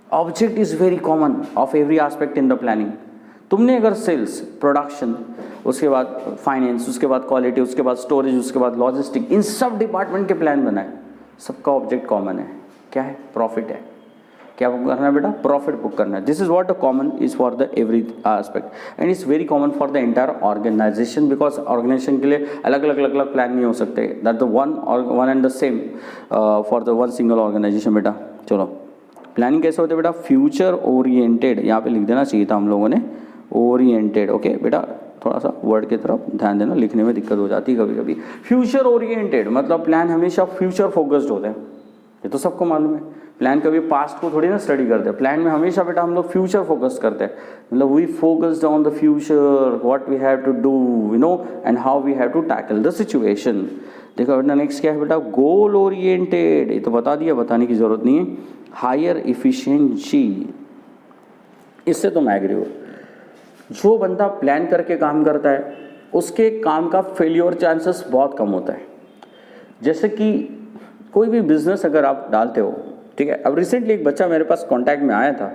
Speaker 1: Object is very common of every aspect in the planning. तुमने अगर सेल्स, प्रोडक्शन, उसके बाद फाइनेंस, उसके बाद क्वालिटी, उसके बाद स्टोरेज, उसके बाद लॉजिस्टिक, इन सब डिपार्टमेंट के प्लान बनाए, सबका ऑब्जेक्ट कॉमन है। क्या है? प्रॉफिट है। क्या बुक करना है बेटा? प्रॉफिट बुक करना है। This is what the common is for the every aspect, and it's very common for the entire organisation, because organisation के लिए अलग अलग प्लान नहीं हो सकते, that the one and the same for the one single organisation बेटा। चलो, प्लानिंग कैसे होते हैं बेटा? फ्यूचर ओरिएंटेड, यहाँ पे लिख देना चाहिए था हम लोगों ने, ओरिएंटेड। ओके बेटा, थोड़ा सा वर्ड की तरफ ध्यान देना, लिखने में दिक्कत हो जाती है कभी कभी। फ्यूचर ओरिएंटेड मतलब प्लान हमेशा फ्यूचर फोकस्ड होते हैं, ये तो सबको मालूम है। प्लान कभी पास्ट को थोड़ी ना स्टडी करते हैं, प्लान में हमेशा बेटा हम लोग फ्यूचर फोकस करते हैं, मतलब we focused on the future, what we have to do, you know, and how we have to tackle the situation. देखो बेटा नेक्स्ट क्या है बेटा? गोल ओरिएंटेड, ये तो बता दिया, बताने की जरूरत नहीं है। हायर इफिशिएंसी, इससे तो मैं एग्री हूँ। जो बंदा प्लान करके काम करता है उसके काम का फेलियर चांसेस बहुत कम होता है। जैसे कि कोई भी बिजनेस अगर आप डालते हो, ठीक है। अब रिसेंटली एक बच्चा मेरे पास कांटेक्ट में आया था,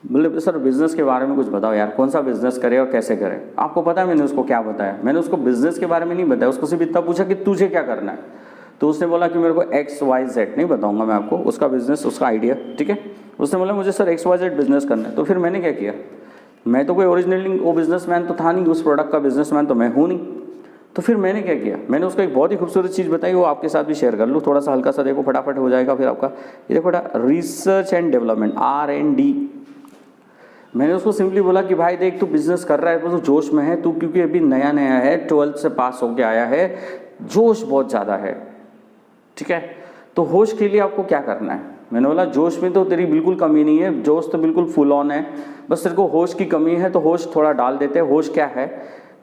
Speaker 1: बोले सर बिजनेस के बारे में कुछ बताओ यार, कौन सा बिजनेस करे और कैसे करे। आपको पता है मैंने उसको क्या बताया? मैंने उसको बिजनेस के बारे में नहीं बताया, उसको सिर्फ इतना पूछा कि तुझे क्या करना है। तो उसने बोला कि मेरे को XYZ, नहीं बताऊंगा मैं आपको उसका बिजनेस, उसका आइडिया, ठीक है। उसने बोला मुझे सर XYZ बिजनेस करना है। तो फिर मैंने क्या किया, मैं तो कोई ओरिजिनली वो बिजनेसमैन तो था नहीं, उस प्रोडक्ट का बिजनेसमैन तो मैं हूँ नहीं। तो फिर मैंने क्या किया, मैंने उसको एक बहुत ही खूबसूरत चीज़ बताई, वो आपके साथ भी शेयर कर लूँ, थोड़ा सा हल्का सा, देखो फटाफट हो जाएगा फिर आपका। ये देखो बेटा, रिसर्च एंड डेवलपमेंट, R&D। मैंने उसको सिंपली बोला कि भाई देख, तू बिजनेस कर रहा है तो जोश में है तू, क्योंकि अभी नया नया है, 12th से पास होके आया है, जोश बहुत ज़्यादा है, ठीक है। तो होश के लिए आपको क्या करना है, मैंने बोला जोश में तो तेरी बिल्कुल कमी नहीं है, जोश तो बिल्कुल फुल ऑन है, बस तेरे को होश की कमी है तो होश थोड़ा डाल देते हैं। होश क्या है,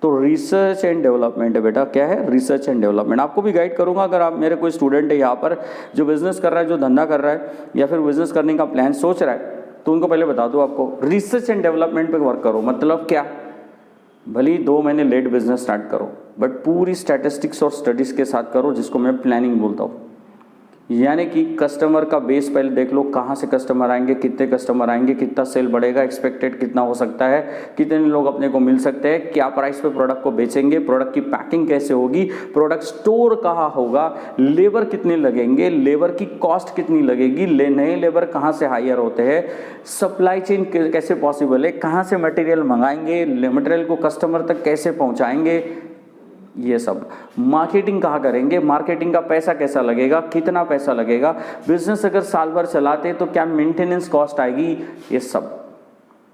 Speaker 1: तो रिसर्च एंड डेवलपमेंट है बेटा। क्या है, रिसर्च एंड डेवलपमेंट। आपको भी गाइड करूंगा, अगर आप मेरे कोई स्टूडेंट है यहाँ पर जो बिजनेस कर रहा है, जो धंधा कर रहा है या फिर बिजनेस करने का प्लान सोच रहा है, तो उनको पहले बता दूँ आपको रिसर्च एंड डेवलपमेंट पे वर्क करो। मतलब क्या, भले ही 2 महीने लेट बिजनेस स्टार्ट करो, बट पूरी स्टैटिस्टिक्स और स्टडीज के साथ करो, जिसको मैं प्लानिंग बोलता हूँ। यानी कि कस्टमर का बेस पहले देख लो, कहाँ से कस्टमर आएंगे, कितने कस्टमर आएंगे, कितना सेल बढ़ेगा, एक्सपेक्टेड कितना हो सकता है, कितने लोग अपने को मिल सकते हैं, क्या प्राइस पे प्रोडक्ट को बेचेंगे, प्रोडक्ट की पैकिंग कैसे होगी, प्रोडक्ट स्टोर कहाँ होगा, लेबर कितने लगेंगे, लेबर की कॉस्ट कितनी लगेगी, नए लेबर कहाँ से हायर होते हैं, सप्लाई चेन कैसे पॉसिबल है, कहाँ से मटेरियल मंगाएंगे, मटेरियल को कस्टमर तक कैसे पहुँचाएंगे, ये सब। मार्केटिंग कहाँ करेंगे, मार्केटिंग का पैसा कैसा लगेगा, कितना पैसा लगेगा, बिजनेस अगर साल भर चलाते तो क्या मेंटेनेंस कॉस्ट आएगी, ये सब।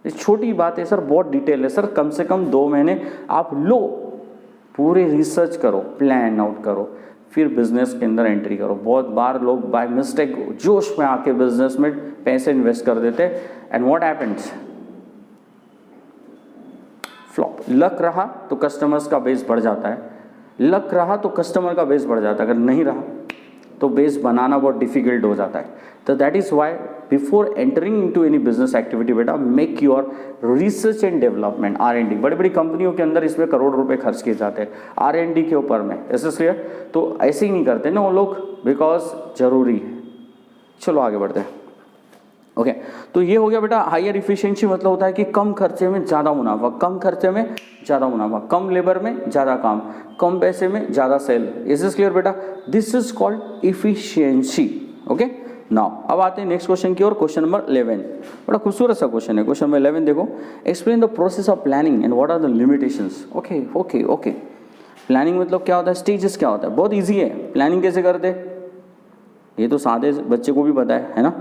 Speaker 1: ये छोटी बात है सर, बहुत डिटेल है सर, कम से कम 2 महीने आप लो, पूरे रिसर्च करो, प्लान आउट करो, फिर बिजनेस के अंदर एंट्री करो। बहुत बार लोग बाय मिस्टेक जोश में आके बिजनेस में पैसे इन्वेस्ट कर देते हैं, and what happens, flop. Luck रहा तो कस्टमर्स का बेस बढ़ जाता है, लक रहा तो कस्टमर का बेस बढ़ जाता है, अगर नहीं रहा तो बेस बनाना बहुत डिफिकल्ट हो जाता है। तो that is why before entering into any business activity बेटा, make your research and development, R&D। बड़ी बड़ी कंपनियों के अंदर इसमें करोड़ रुपए खर्च किए जाते हैं R&D के ऊपर में, ऐसे क्लियर। तो ऐसे ही नहीं करते ना वो लोग, बिकॉज जरूरी है। चलो आगे बढ़ते हैं। ओके तो ये हो गया बेटा हायर इफिशिएंसी, मतलब होता है कि कम खर्चे में ज़्यादा मुनाफा, कम खर्चे में ज़्यादा मुनाफा, कम लेबर में ज़्यादा काम, कम पैसे में ज़्यादा सेल। इज दिस क्लियर बेटा, this is called efficiency. Okay now अब आते हैं नेक्स्ट क्वेश्चन की ओर, क्वेश्चन नंबर 11। बड़ा खूबसूरत सा क्वेश्चन है, क्वेश्चन नंबर 11 देखो, explain the process of planning and what are the limitations. Okay okay okay, planning मतलब क्या होता है, स्टेजेस क्या होता है, बहुत ईजी है। प्लानिंग कैसे करते, ये तो सादे बच्चे को भी पता है ना,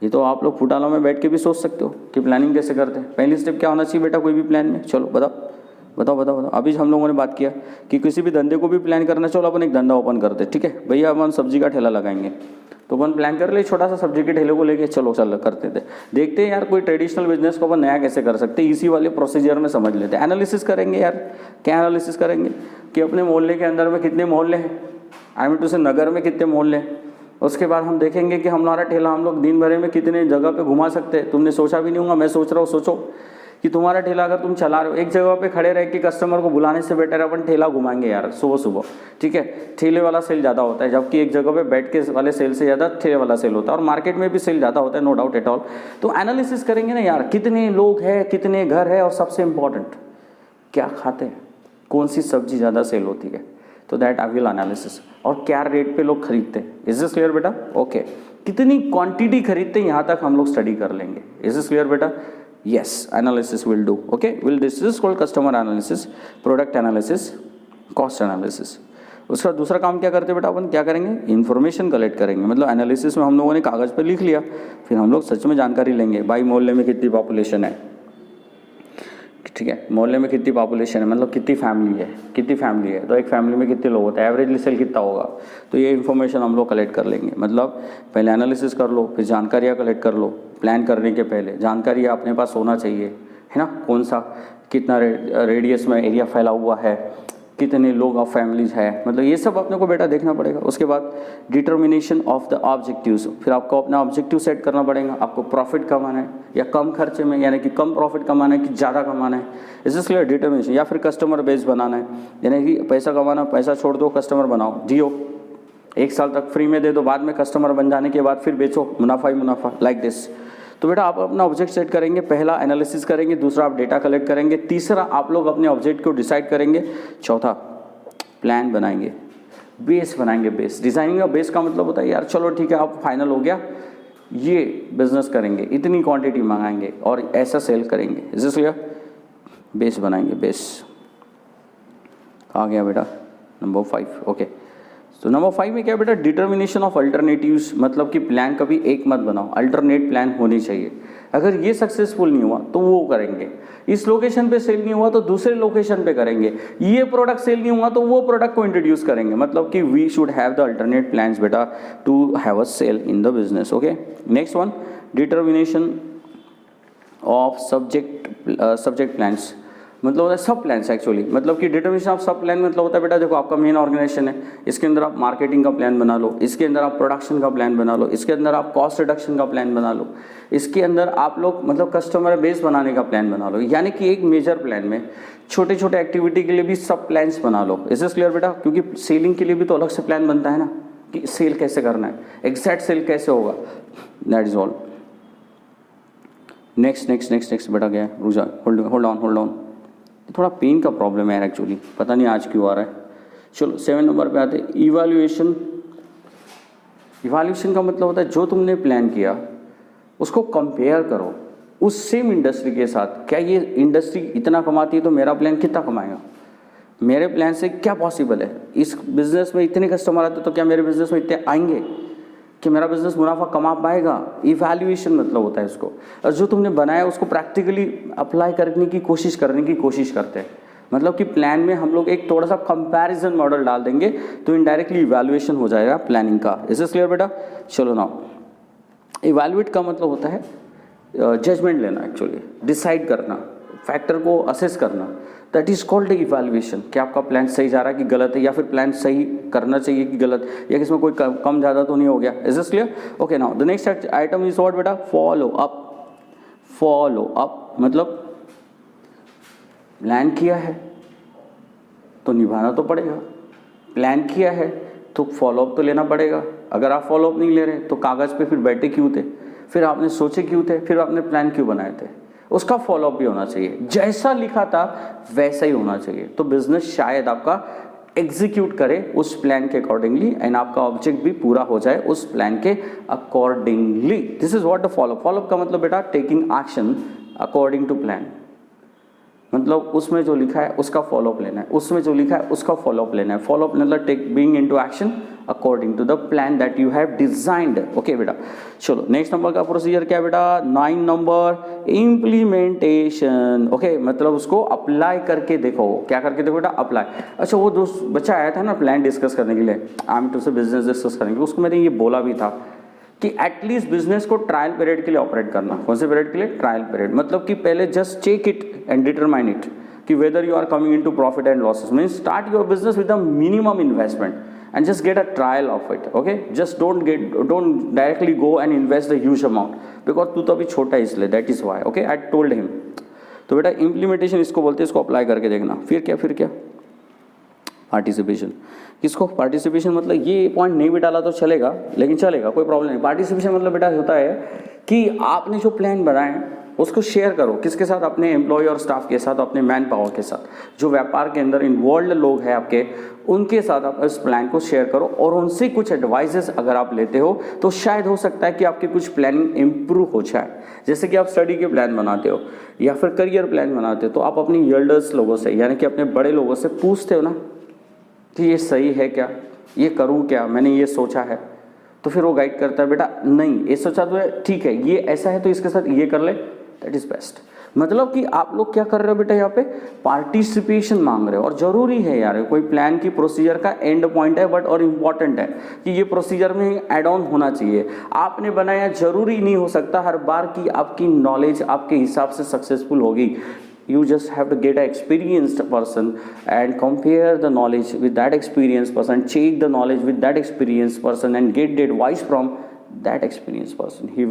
Speaker 1: ये तो आप लोग फुटालों में बैठ के भी सोच सकते हो कि प्लानिंग कैसे करते हैं। पहली स्टेप क्या होना चाहिए बेटा कोई भी प्लान में, चलो बताओ बताओ बताओ बताओ। अभी हम लोगों ने बात किया कि किसी भी धंधे को भी प्लान करना, चलो अपन एक धंधा ओपन करते, ठीक है भैया, अपन सब्जी का ठेला लगाएंगे, तो अपन प्लान कर ले छोटा सा सब्जी के ठेले को लेके, चलो चल करते थे, देखते हैं यार कोई ट्रेडिशनल बिजनेस को अपन नया कैसे कर सकते हैं, इसी वाले प्रोसीजर में समझ लेते हैं। एनालिसिस करेंगे यार, क्या एनालिसिस करेंगे कि अपने मोहल्ले के अंदर में कितने मोहल्ले हैं, आई मीन टू से नगर में कितने मोहल्ले हैं। उसके बाद हम देखेंगे कि हमारा ठेला हम लोग दिन भर में कितने जगह पे घुमा सकते हैं। तुमने सोचा भी नहीं होगा, मैं सोच रहा हूँ, सोचो कि तुम्हारा ठेला अगर तुम चला रहे हो, एक जगह पे खड़े रह के कस्टमर को बुलाने से बेटर है अपन ठेला घुमाएंगे यार सुबह सुबह, ठीक है। ठेले वाला सेल ज़्यादा होता है, जबकि एक जगह पे बैठ के वाले सेल से ज़्यादा ठेले वाला सेल होता है, और मार्केट में भी सेल ज़्यादा होता है, नो डाउट एट ऑल। तो एनालिसिस करेंगे ना यार, कितने लोग हैं, कितने घर है, और सबसे इंपॉर्टेंट क्या खाते हैं, कौन सी सब्जी ज़्यादा सेल होती है, तो दैट आई विल एनालिसिस, और क्या रेट पे लोग खरीदते हैं। इज दिस क्लियर बेटा, ओके। कितनी क्वांटिटी खरीदते हैं यहाँ तक हम लोग स्टडी कर लेंगे। इज दिस क्लियर बेटा, yes analysis will do, okay will this is called customer analysis, product analysis, cost analysis। उसका दूसरा काम क्या करते हैं बेटा, अपन क्या करेंगे, इन्फॉर्मेशन कलेक्ट करेंगे। मतलब एनालिसिस में हम लोगों ने कागज़ पर लिख लिया, फिर हम लोग सच में जानकारी लेंगे, भाई मोहल्ले में कितनी पॉपुलेशन है, ठीक है, मोहल्ले में कितनी पॉपुलेशन है, मतलब कितनी फैमिली है, कितनी फैमिली है, तो एक फैमिली में कितने लोग होते हैं, एवरेजली सेल कितना होगा, तो ये इन्फॉर्मेशन हम लोग कलेक्ट कर लेंगे। मतलब पहले एनालिसिस कर लो, फिर जानकारियाँ कलेक्ट कर लो। प्लान करने के पहले जानकारी अपने पास होना चाहिए, है ना, कौन सा कितना रेडियस में एरिया फैला हुआ है, कितने लोग ऑफ फैमिलीज है, मतलब ये सब अपने को बेटा देखना पड़ेगा। उसके बाद डिटर्मिनेशन ऑफ द ऑब्जेक्टिव्स, फिर आपको अपना ऑब्जेक्टिव सेट करना पड़ेगा। आपको प्रॉफिट कमाना है या कम खर्चे में, यानी कि कम प्रॉफिट कमाना है कि ज़्यादा कमाना है, इसलिए डिटर्मिनेशन। या फिर कस्टमर बेस बनाना है, यानी कि पैसा कमाना, पैसा छोड़ दो, कस्टमर बनाओ, जियो 1 साल तक फ्री में दे दो, बाद में कस्टमर बन जाने के बाद फिर बेचो, मुनाफा ही मुनाफा, लाइक दिस। तो बेटा आप अपना ऑब्जेक्ट सेट करेंगे, पहला एनालिसिस करेंगे, दूसरा आप डेटा कलेक्ट करेंगे, तीसरा आप लोग अपने ऑब्जेक्ट को डिसाइड करेंगे, चौथा प्लान बनाएंगे, बेस बनाएंगे। बेस डिजाइनिंग का बेस का मतलब होता है यार चलो ठीक है आप फाइनल हो गया, ये बिजनेस करेंगे, इतनी क्वांटिटी मंगाएंगे और ऐसा सेल करेंगे, इसलिए बेस बनाएंगे। बेस आ गया बेटा नंबर 5, ओके। तो नंबर 5 में क्या बेटा, डिटर्मिनेशन ऑफ अल्टरनेटिव्स, मतलब कि प्लान कभी एक मत बनाओ, अल्टरनेट प्लान होनी चाहिए। अगर ये सक्सेसफुल नहीं हुआ तो वो करेंगे, इस लोकेशन पे सेल नहीं हुआ तो दूसरे लोकेशन पे करेंगे, ये प्रोडक्ट सेल नहीं हुआ तो वो प्रोडक्ट को इंट्रोड्यूस करेंगे। मतलब कि we should have the alternate plans बेटा to have a sale in the business. Okay, next one, determination of subject plans, मतलब होता है सब प्लान्स एक्चुअली। मतलब कि डिटर्मिनेशन ऑफ सब प्लान मतलब होता है बेटा, देखो आपका मेन ऑर्गेनाइजेशन है, इसके अंदर आप मार्केटिंग का प्लान बना लो, इसके अंदर आप प्रोडक्शन का प्लान बना लो, इसके अंदर आप कॉस्ट रिडक्शन का प्लान बना लो, इसके अंदर आप लोग मतलब कस्टमर बेस बनाने का प्लान बना लो। यानी कि एक मेजर प्लान में छोटे छोटे एक्टिविटी के लिए भी सब प्लान्स बना लो। इज दिस क्लियर बेटा? क्योंकि सेलिंग के लिए भी तो अलग से प्लान बनता है ना, कि सेल कैसे करना है, एग्जैक्ट सेल कैसे होगा, दैट इज ऑल। नेक्स्ट बेटा क्या है, रुजा, होल्ड ऑन, थोड़ा पेन का प्रॉब्लम है एक्चुअली, पता नहीं आज क्यों आ रहा है। चलो 7 नंबर पे आते हैं, इवैल्यूएशन का मतलब होता है जो तुमने प्लान किया उसको कंपेयर करो उस सेम इंडस्ट्री के साथ। क्या ये इंडस्ट्री इतना कमाती है तो मेरा प्लान कितना कमाएगा, मेरे प्लान से क्या पॉसिबल है, इस बिजनेस में इतने कस्टमर आते तो क्या मेरे बिजनेस में इतने आएंगे कि मेरा बिजनेस मुनाफा कमा पाएगा। इवैल्यूएशन मतलब होता है इसको, और जो तुमने बनाया उसको प्रैक्टिकली अप्लाई करने की कोशिश करते हैं। मतलब कि प्लान में हम लोग एक थोड़ा सा कंपैरिजन मॉडल डाल देंगे तो इनडायरेक्टली इवैल्यूएशन हो जाएगा प्लानिंग का। इज दिस क्लियर बेटा? चलो ना, इवैल्यूएट का मतलब होता है जजमेंट लेना, एक्चुअली डिसाइड करना, फैक्टर को असेस करना, दैट इज कॉल्ड इवैल्यूएशन। कि आपका प्लान सही जा रहा है कि गलत है, या फिर प्लान सही करना चाहिए कि गलत, या किसमें कोई कम ज़्यादा तो नहीं हो गया। Is this clear? Okay, now the next item is what बेटा, फॉलो अप। मतलब प्लान किया है तो निभाना तो पड़ेगा, प्लान किया है तो फॉलो अप तो लेना पड़ेगा। अगर आप फॉलो अप नहीं ले रहे तो कागज़ पे फिर बैठे क्यों थे, फिर आपने सोचे क्यों थे, फिर आपने प्लान क्यों बनाए थे, उसका फॉलो अप भी होना चाहिए। जैसा लिखा था वैसा ही होना चाहिए, तो बिजनेस शायद आपका एग्जीक्यूट करे उस प्लान के अकॉर्डिंगली, एंड आपका ऑब्जेक्ट भी पूरा हो जाए उस प्लान के accordingly. This is what the follow up का मतलब बेटा taking action according to plan. मतलब उसमें जो लिखा है उसका फॉलो अप लेना है, उसमें जो लिखा है उसका फॉलो अप लेना है। फॉलो अप मतलब take being into action according to the plan that you have designed. Okay बेटा, चलो नेक्स्ट नंबर का प्रोसीजर क्या है बेटा, 9 नंबर, इम्प्लीमेंटेशन। ओके, मतलब उसको अप्लाई करके देखो। क्या करके देखो बेटा? अप्लाई। अच्छा, वो दोस्त बच्चा आया था ना प्लान डिस्कस करने के लिए, आम टू से बिजनेस डिस्कस करने के लिए, उसको मैंने ये बोला भी था कि एटलीस्ट बिजनेस को ट्रायल पीरियड के लिए ऑपरेट करना। कौन से पीरियड के लिए? Trial period. मतलब कि पहले just check it and determine it कि whether you are coming into profit and losses. Means start your business with a minimum investment and just get a trial of it. Okay, just don't directly go and invest the huge amount because तू तो अभी छोटा है इसलिए, that is why. Okay, I told him. तो बेटा इम्प्लीमेंटेशन इसको बोलते हैं, इसको अप्लाई करके देखना। फिर क्या पार्टिसिपेशन। किसको? पार्टिसिपेशन मतलब ये पॉइंट नहीं भी डाला तो चलेगा, लेकिन चलेगा, कोई प्रॉब्लम नहीं। पार्टिसिपेशन मतलब बेटा होता है कि आपने जो प्लान बनाए उसको शेयर करो। किसके साथ? अपने एम्प्लॉय और स्टाफ के साथ, अपने मैन पावर के साथ, जो व्यापार के अंदर इन्वॉल्व लोग हैं आपके, उनके साथ आप इस प्लान को शेयर करो और उनसे कुछ एडवाइजेस अगर आप लेते हो तो शायद हो सकता है कि आपकी कुछ प्लानिंग इंप्रूव हो जाए। जैसे कि आप स्टडी के प्लान बनाते हो या फिर करियर प्लान बनाते हो तो आप अपनी एल्डर्स लोगों से, यानी कि अपने बड़े लोगों से पूछते हो ना कि ये सही है क्या, ये करूँ क्या, मैंने ये सोचा है, तो फिर वो गाइड करता है बेटा नहीं ये सोचा तो है, ठीक है, ये ऐसा है तो इसके साथ ये कर ले, दैट इज बेस्ट। मतलब कि आप लोग क्या कर रहे हो बेटा, यहाँ पे पार्टिसिपेशन मांग रहे हो। और जरूरी है यार, कोई प्लान की प्रोसीजर का एंड पॉइंट है बट और इम्पॉर्टेंट है कि ये प्रोसीजर में ऐड ऑन होना चाहिए। आपने बनाया, जरूरी नहीं हो सकता हर बार कि आपकी नॉलेज आपके हिसाब से सक्सेसफुल होगी। You just have to get an experienced person and compare the knowledge with that experienced person, check the knowledge with that experienced person and get the advice from that experienced person. He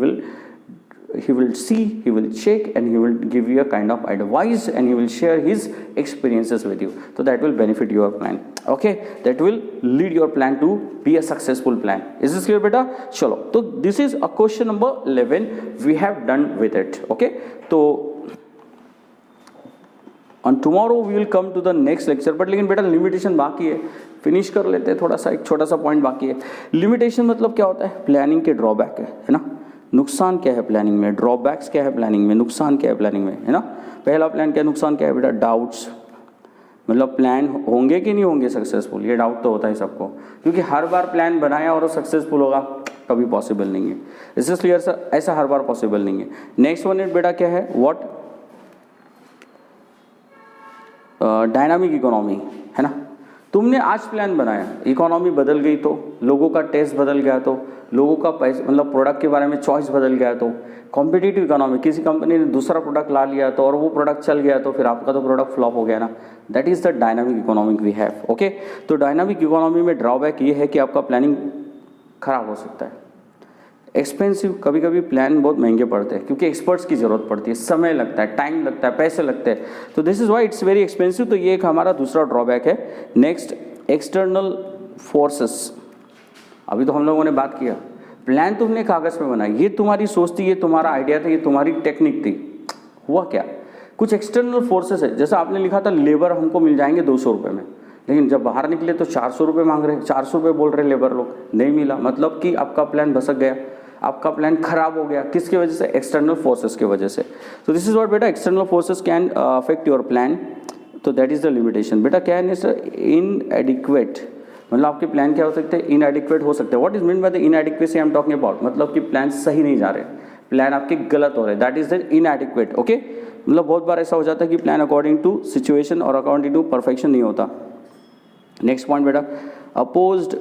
Speaker 1: will see, he will check and he will give you a kind of advice and he will share his experiences with you. So that will benefit your plan. Okay, that will lead your plan to be a successful plan. Is this clear beta? Chalo, so this is a question number 11. We have done with it. Okay, so on tomorrow we will come to the next lecture. but लेकिन बेटा लिमिटेशन बाकी है, फिनिश कर लेते हैं थोड़ा सा, एक छोटा सा पॉइंट बाकी है। लिमिटेशन मतलब क्या होता है? प्लानिंग के ड्रॉबैक है ना। नुकसान क्या है प्लानिंग में, ड्रॉबैक्स क्या है प्लानिंग में, नुकसान क्या है प्लानिंग में, है ना। पहला प्लान क्या नुकसान क्या है बेटा? डाउट्स, मतलब प्लान होंगे कि नहीं होंगे सक्सेसफुल, ये डाउट तो होता है सबको, क्योंकि हर बार प्लान बनाया और सक्सेसफुल होगा कभी पॉसिबल नहीं है। इससे क्लियर सर, ऐसा हर बार पॉसिबल नहीं है। नेक्स्ट वन बेटा क्या है, व्हाट डायनामिक इकोनॉमी, है ना। तुमने आज प्लान बनाया, इकोनॉमी बदल गई तो, लोगों का टेस्ट बदल गया तो, लोगों का पैसा मतलब प्रोडक्ट के बारे में चॉइस बदल गया तो, कॉम्पिटिटिव इकोनॉमी, किसी कंपनी ने दूसरा प्रोडक्ट ला लिया तो और वो प्रोडक्ट चल गया तो फिर आपका तो प्रोडक्ट फ्लॉप हो गया ना। That is the dynamic economic we have. Okay, तो डायनामिक इकोनॉमी में ड्रॉबैक ये है कि आपका प्लानिंग खराब हो सकता है, एक्सपेंसिव, कभी कभी प्लान बहुत महंगे पड़ते हैं क्योंकि एक्सपर्ट्स की ज़रूरत पड़ती है, समय लगता है, टाइम लगता है, पैसे लगते हैं, तो this is why it's very expensive. तो ये एक हमारा दूसरा ड्रॉबैक है। Next, external forces. अभी तो हम लोगों ने बात किया, प्लान तुमने कागज़ में बनाया, ये तुम्हारी सोच थी, ये तुम्हारा आइडिया था, ये तुम्हारी टेक्निक थी, हुआ क्या, कुछ एक्सटर्नल फोर्सेस है। जैसा आपने लिखा था लेबर हमको मिल जाएंगे 200 रुपये में, लेकिन जब बाहर निकले तो 400 रुपये मांग रहे, 400 रुपये बोल रहे लेबर लोग, नहीं मिला, मतलब कि आपका प्लान भसक गया, आपका प्लान खराब हो गया। किसकी वजह से, एक्सटर्नल फोर्सेस की वजह से। तो दिस इज व्हाट बेटा, external forces can affect your plan, तो दैट इज द लिमिटेशन। बेटा क्या है सर, इनएडिक्वेट, मतलब आपके प्लान क्या हो सकते हैं, इनएडिक्वेट हो सकते हैं। What is mean by the inadequacy I am talking about, मतलब कि प्लान सही नहीं जा रहे, प्लान आपके गलत हो रहे, दैट इज द इनएडिक्वेट। ओके, मतलब बहुत बार ऐसा हो जाता है कि प्लान अकॉर्डिंग टू सिचुएशन और अकॉर्डिंग टू परफेक्शन नहीं होता। नेक्स्ट पॉइंट बेटा, अपोज्ड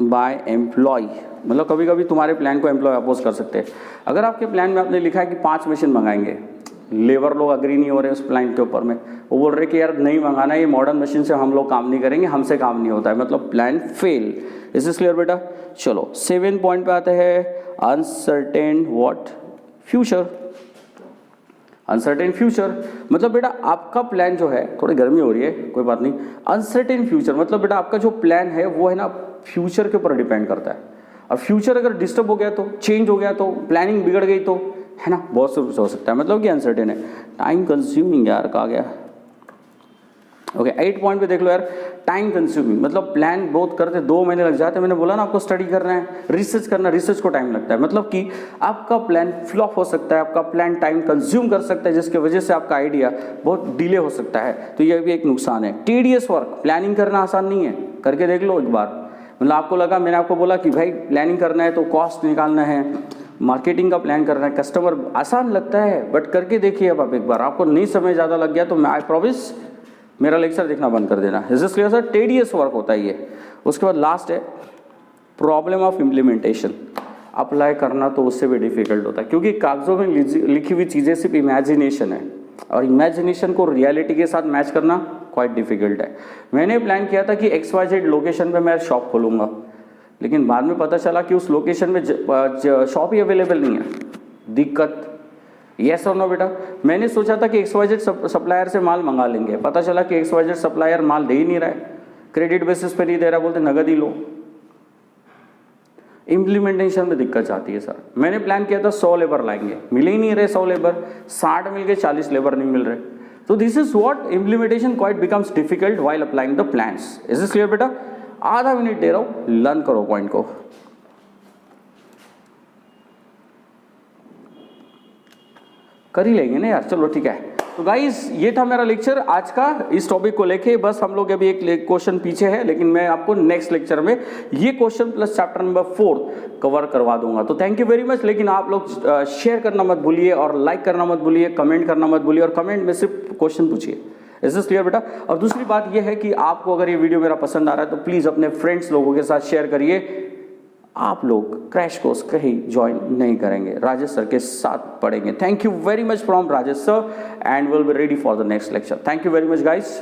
Speaker 1: बाय एम्प्लॉय, मतलब कभी कभी तुम्हारे प्लान को एम्प्लॉय अपोज कर सकते हैं। अगर आपके प्लान में आपने लिखा है कि 5 मशीन मंगाएंगे, लेबर लोग अग्री नहीं हो रहे उस प्लान के ऊपर में, वो बोल रहे कि यार नहीं मंगाना, ये मॉडर्न मशीन से हम लोग काम नहीं करेंगे, हमसे काम नहीं होता है, मतलब plan fail. Is this clear बेटा। चलो 7 पॉइंट पे आते हैं, uncertain what future. Uncertain future मतलब बेटा आपका प्लान जो है, थोड़ी गर्मी हो रही है कोई बात नहीं, अनसर्टेन फ्यूचर मतलब बेटा आपका जो प्लान है वो है ना फ्यूचर के ऊपर डिपेंड करता है, और फ्यूचर अगर डिस्टर्ब हो गया तो, चेंज हो गया तो, प्लानिंग बिगड़ गई तो, है ना, बहुत से हो सकता है, मतलब कि अनसर्टेन है। टाइम कंज्यूमिंग यार कहा गया। ओके 8 पॉइंट पे देख लो यार, टाइम कंज्यूमिंग मतलब प्लान बहुत करते 2 महीने लग जाते हैं, मैंने बोला ना आपको स्टडी करना है, रिसर्च करना, रिसर्च को टाइम लगता है, मतलब कि आपका प्लान फ्लॉप हो सकता है, आपका प्लान टाइम कंज्यूम कर सकता है, जिसकी वजह से आपका आइडिया बहुत डिले हो सकता है, तो यह भी एक नुकसान है। टीडियस वर्क, प्लानिंग करना आसान नहीं है, करके देख लो एक बार, मतलब आपको लगा, मैंने आपको बोला कि भाई प्लानिंग करना है तो कॉस्ट निकालना है, मार्केटिंग का प्लान करना है, कस्टमर, आसान लगता है, बट करके देखिए अब आप एक बार, आपको नहीं समय ज़्यादा लग गया तो मैं आई प्रॉमिस मेरा लेक्चर देखना बंद कर देना। Is this clear sir, tedious work होता है ये। उसके बाद लास्ट है प्रॉब्लम ऑफ इम्प्लीमेंटेशन, अप्लाई करना तो उससे भी डिफिकल्ट होता है, क्योंकि कागजों में लिखी हुई चीज़ें सिर्फ इमेजिनेशन है, और इमेजिनेशन को रियलिटी के साथ मैच करना क्वाइट डिफिकल्ट है। मैंने प्लान किया था कि XYZ लोकेशन पे मैं शॉप खोलूँगा, लेकिन बाद में पता चला कि उस लोकेशन में शॉप ही अवेलेबल नहीं है, दिक्कत। यस और नो बेटा, मैंने सोचा था कि XYZ सप्लायर से माल मंगा लेंगे, पता चला कि XYZ सप्लायर माल दे ही नहीं रहा है, क्रेडिट बेसिस पे नहीं दे रहा, बोलते नगद ही लो। इम्प्लीमेंटेशन में दिक्कत आती है सर। मैंने प्लान किया था 100 लेबर लाएंगे, मिल ही नहीं रहे 100 लेबर, 60 मिल गए, 40 लेबर नहीं मिल रहे। तो this is what implementation quite becomes difficult while applying the plans. Is this clear बेटा। आधा मिनट दे रहा हूं, लर्न करो पॉइंट को। कर ही लेंगे ना यार, चलो ठीक है। तो गाइस ये था मेरा लेक्चर आज का इस टॉपिक को लेके, बस हम लोग अभी एक क्वेश्चन पीछे है, लेकिन मैं आपको नेक्स्ट लेक्चर में ये question plus chapter number 4 cover करवा दूंगा। तो थैंक यू वेरी मच। लेकिन आप लोग शेयर करना मत भूलिए, और लाइक करना मत भूलिए, कमेंट करना मत भूलिए, और कमेंट में सिर्फ क्वेश्चन पूछिए। इज दिस क्लियर बेटा। और दूसरी बात यह है कि आपको अगर ये वीडियो मेरा पसंद आ रहा है तो प्लीज अपने फ्रेंड्स लोगों के साथ शेयर करिए। आप लोग क्रैश कोर्स कहीं ज्वाइन नहीं करेंगे, राजेश सर के साथ पढ़ेंगे। Thank you very much from Rajesh sir, and will be ready for the next lecture. Thank you very much guys.